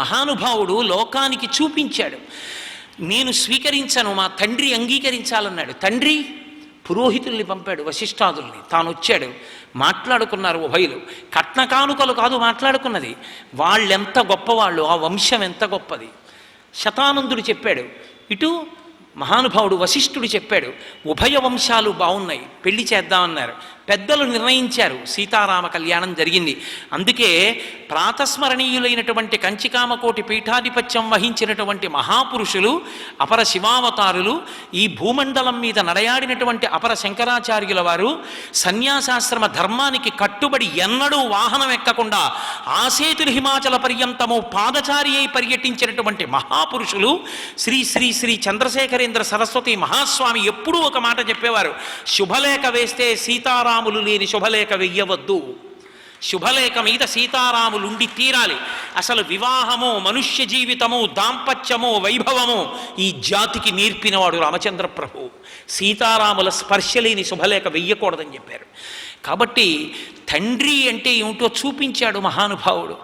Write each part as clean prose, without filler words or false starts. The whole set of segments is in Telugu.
మహానుభావుడు లోకానికి చూపించాడు. నేను స్వీకరించను, మా తండ్రి అంగీకరించాలన్నాడు. తండ్రి పురోహితుల్ని పంపాడు, వశిష్ఠాదుల్ని. తాను వచ్చాడు, మాట్లాడుకున్నారు ఉభయులు. కట్న కానుకలు కాదు మాట్లాడుకున్నది, వాళ్ళెంత గొప్పవాళ్ళు, ఆ వంశం ఎంత గొప్పది. శతానందుడు చెప్పాడు, ఇటు మహానుభావుడు వశిష్ఠుడు చెప్పాడు, ఉభయ వంశాలు బాగున్నాయి, పెళ్లి చేద్దామన్నారు. పెద్దలు నిర్ణయించారు, సీతారామ కళ్యాణం జరిగింది. అందుకే ప్రాతస్మరణీయులైనటువంటి కంచికామకోటి పీఠాధిపత్యం వహించినటువంటి మహాపురుషులు, అపర శివావతారులు, ఈ భూమండలం మీద నడయాడినటువంటి అపర శంకరాచార్యుల వారు సన్యాసాశ్రమ ధర్మానికి కట్టుబడి ఎన్నడూ వాహనం ఎక్కకుండా ఆసేతులు హిమాచల పర్యంతము పాదచారి అయి పర్యటించినటువంటి మహాపురుషులు శ్రీ శ్రీ శ్రీ చంద్రశేఖరేంద్ర సరస్వతి మహాస్వామి ఎప్పుడూ ఒక మాట చెప్పేవారు, శుభలేఖ వేస్తే సీతారాములు లేని శుభలేఖ వెయ్యవద్దు, శుభలేఖ మీద సీతారాములుండి తీరాలి. అసలు వివాహము, మనుష్య జీవితము, దాంపత్యము, వైభవము ఈ జాతికి నేర్పినవాడు రామచంద్ర ప్రభు. సీతారాముల స్పర్శ లేని శుభలేఖ వెయ్యకూడదని చెప్పారు. కాబట్టి తండ్రి అంటే ఏమిటో చూపించాడు మహానుభావుడు.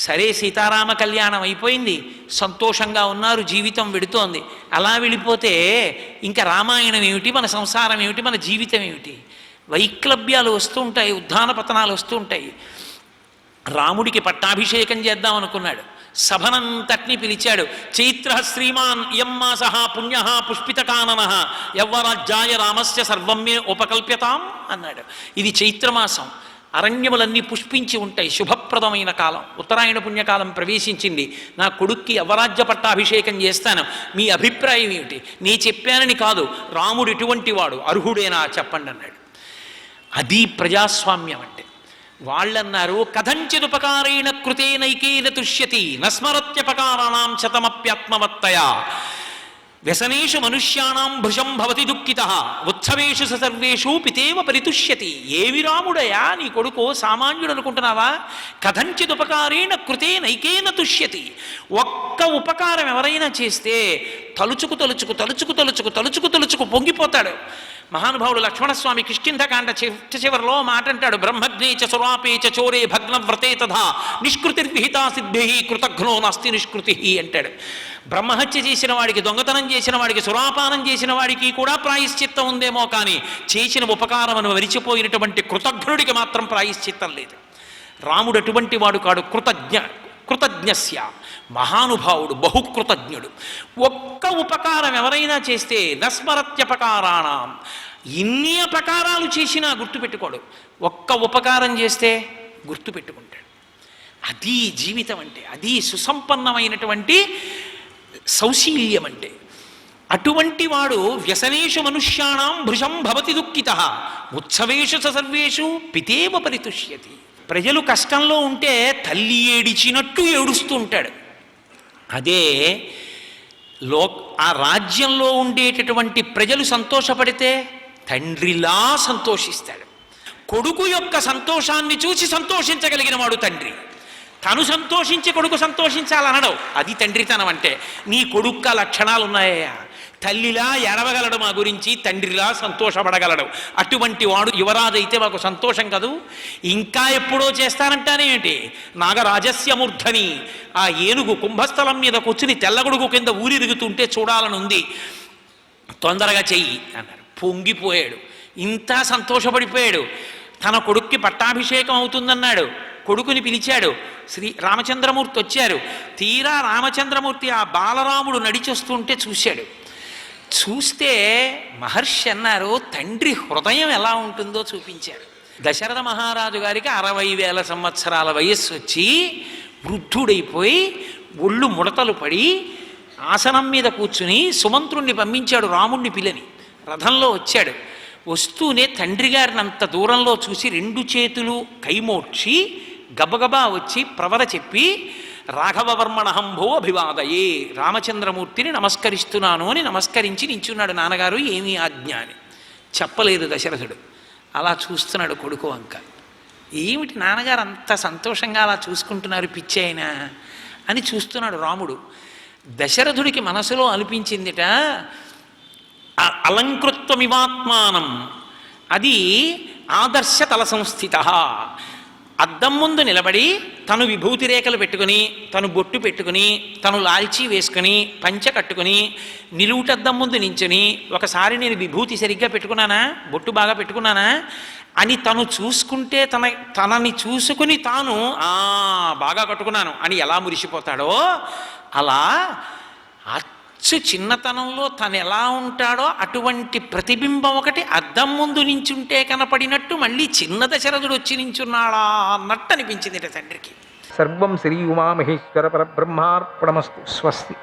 సరే, సీతారామ కళ్యాణం అయిపోయింది, సంతోషంగా ఉన్నారు, జీవితం వెడుతోంది. అలా వెళ్ళిపోతే ఇంకా రామాయణం ఏమిటి, మన సంసారం ఏమిటి, మన జీవితం ఏమిటి? వైక్లభ్యాలు వస్తూ ఉంటాయి, ఉద్ధాన పతనాలు వస్తూ ఉంటాయి. రాముడికి పట్టాభిషేకం చేద్దాం అనుకున్నాడు, సభనంతటిని పిలిచాడు. చైత్ర శ్రీమాన్ యమ్మాస పుణ్య పుష్పితకానన యవ్వరాజ్యాయ రామస్య సర్వమ్మే ఉపకల్ప్యతాం అన్నాడు. ఇది చైత్రమాసం, అరణ్యములన్నీ పుష్పించి ఉంటాయి, శుభప్రదమైన కాలం, ఉత్తరాయణ పుణ్యకాలం ప్రవేశించింది. నా కొడుక్కి అవరాజ్య పట్టాభిషేకం చేస్తాను, మీ అభిప్రాయం ఏమిటి? నీ చెప్పానని కాదు, రాముడు ఎటువంటి వాడు, అర్హుడేనా చెప్పండి అన్నాడు. అది ప్రజాస్వామ్యం అంటే. వాళ్ళన్నారు, కథంచిదుపకారేణ కృతేనైకేన తుష్యతి నస్మరత్యపకారాణం శతమప్యాత్మవత్తయా వ్యసనేషు మనుష్యాణం భృశం భవతి దుఃఖితః ఉత్సవేషు సర్వేషు పితేవ పరితుష్యతి. ఏవి రాముడయా నీ కొడుకు, సామాన్యుడు అనుకుంటున్నావా? కథంచిదుపకారేణ కృతేనైకేన తుష్యతి. ఒక్క ఉపకారం ఎవరైనా చేస్తే తలుచుకు తలుచుకు తలుచుకు తలుచుకు తలుచుకు తలుచుకు పొంగిపోతాడు. మహానుభావుడు లక్ష్మణస్వామి కిష్కింధకాండ చివరిలో మాట అంటాడు, బ్రహ్మజ్ఞే చ సురాపే చ చోరే భగ్నవ్రతే తథా నిష్కృతిర్విహితా సిద్భి కృతఘ్నో నాస్తి నిష్కృతి అంటాడు. బ్రహ్మహత్య చేసిన వాడికి, దొంగతనం చేసిన వాడికి, సురాపానం చేసిన వాడికి కూడా ప్రాయశ్చిత్తం ఉందేమో కానీ చేసిన ఉపకారమును మరిచిపోయినటువంటి కృతఘ్నుడికి మాత్రం ప్రాయశ్చిత్తం లేదు. రాముడు అటువంటి వాడు కాడు. కృతజ్ఞస్య, మహానుభావుడు, బహుకృతజ్ఞుడు. ఒక్క ఉపకారం ఎవరైనా చేస్తే నస్మరత్యపకారాణం, ఇన్ని అపకారాలు చేసినా గుర్తుపెట్టుకోడు, ఒక్క ఉపకారం చేస్తే గుర్తుపెట్టుకుంటాడు. అది జీవితం అంటే, అది సుసంపన్నమైనటువంటి సౌశీల్యం అంటే. అటువంటి వాడు వ్యసనేషు మనుష్యాణం భృశం భవతి దుఃఖితః ఉత్సవేషు సర్వేషు పితేవ పరితుష్యతి. ప్రజలు కష్టంలో ఉంటే తల్లి ఏడిచినట్టు ఏడుస్తూ ఉంటాడు. అదే ఆ రాజ్యంలో ఉండేటటువంటి ప్రజలు సంతోషపడితే తండ్రిలా సంతోషిస్తాడు. కొడుకు యొక్క సంతోషాన్ని చూసి సంతోషించగలిగిన వాడు తండ్రి. తను సంతోషించి కొడుకు సంతోషించాలనడం, అది తండ్రితనం అంటే. నీ కొడుక్క లక్షణాలు ఉన్నాయా? తల్లిలా ఎడవగలడు మా గురించి, తండ్రిలా సంతోషపడగలడు. అటువంటి వాడు యువరాజు అయితే మాకు సంతోషం కదూ. ఇంకా ఎప్పుడో చేస్తానంటానేమిటి? నాగరాజస్య మూర్ధని, ఆ ఏనుగు కుంభస్థలం మీద కూర్చుని తెల్లగొడుగు కింద ఊరిరుగుతుంటే చూడాలనుంది, తొందరగా చెయ్యి అన్నాడు. పొంగిపోయాడు, ఇంత సంతోషపడిపోయాడు. తన కొడుక్కి పట్టాభిషేకం అవుతుందన్నాడు. కొడుకుని పిలిచాడు. శ్రీ రామచంద్రమూర్తి వచ్చారు. తీరా రామచంద్రమూర్తి ఆ బాలరాముడు నడిచొస్తుంటే చూశాడు. చూస్తే మహర్షి అన్నారు, తండ్రి హృదయం ఎలా ఉంటుందో చూపించారు. దశరథ మహారాజు గారికి 60,000 సంవత్సరాల వయస్సు వచ్చి వృద్ధుడైపోయి ఒళ్ళు ముడతలు పడి ఆసనం మీద కూర్చుని సుమంత్రుణ్ణి పంపించాడు రాముణ్ణి పిల్లని. రథంలో వచ్చాడు. వస్తూనే తండ్రి గారిని అంత దూరంలో చూసి 2 చేతులు కైమోడ్చి గబగబా వచ్చి ప్రవర చెప్పి, రాఘవవర్మణహంభో అభివాదయే, రామచంద్రమూర్తిని నమస్కరిస్తున్నాను అని నమస్కరించి నించున్నాడు. నాన్నగారు ఏమీ ఆజ్ఞ అని చెప్పలేదు దశరథుడు. అలా చూస్తున్నాడు కొడుకు వంక. ఏమిటి నాన్నగారు అంత సంతోషంగా అలా చూసుకుంటున్నారు పిచ్చి అయినా అని చూస్తున్నాడు రాముడు. దశరథుడికి మనసులో అనిపించిందిట, అలంకృత్వమివాత్మానం, అది ఆదర్శ తల సంస్థిత. అద్దం ముందు నిలబడి తను విభూతి రేఖలు పెట్టుకుని, తను బొట్టు పెట్టుకుని, తను లాల్చీ వేసుకుని, పంచె కట్టుకుని, నిలువుటద్దం ముందు నించుని, ఒకసారి నేను విభూతి సరిగ్గా పెట్టుకున్నానా, బొట్టు బాగా పెట్టుకున్నానా అని తను చూసుకుంటే తనని చూసుకుని తాను బాగా కట్టుకున్నాను అని ఎలా మురిసిపోతాడో అలా అచ్చు చిన్నతనంలో తను ఎలా ఉంటాడో అటువంటి ప్రతిబింబం ఒకటి అద్దం ముందు నించుంటే కనపడినట్టు మళ్ళీ చిన్న దశరథుడు వచ్చి నించున్నాడా అన్నట్టు అనిపించింది తండ్రికి. సర్వం శ్రీ ఉమామహేశ్వర పరబ్రహ్మార్పణమస్తు. స్వస్తి.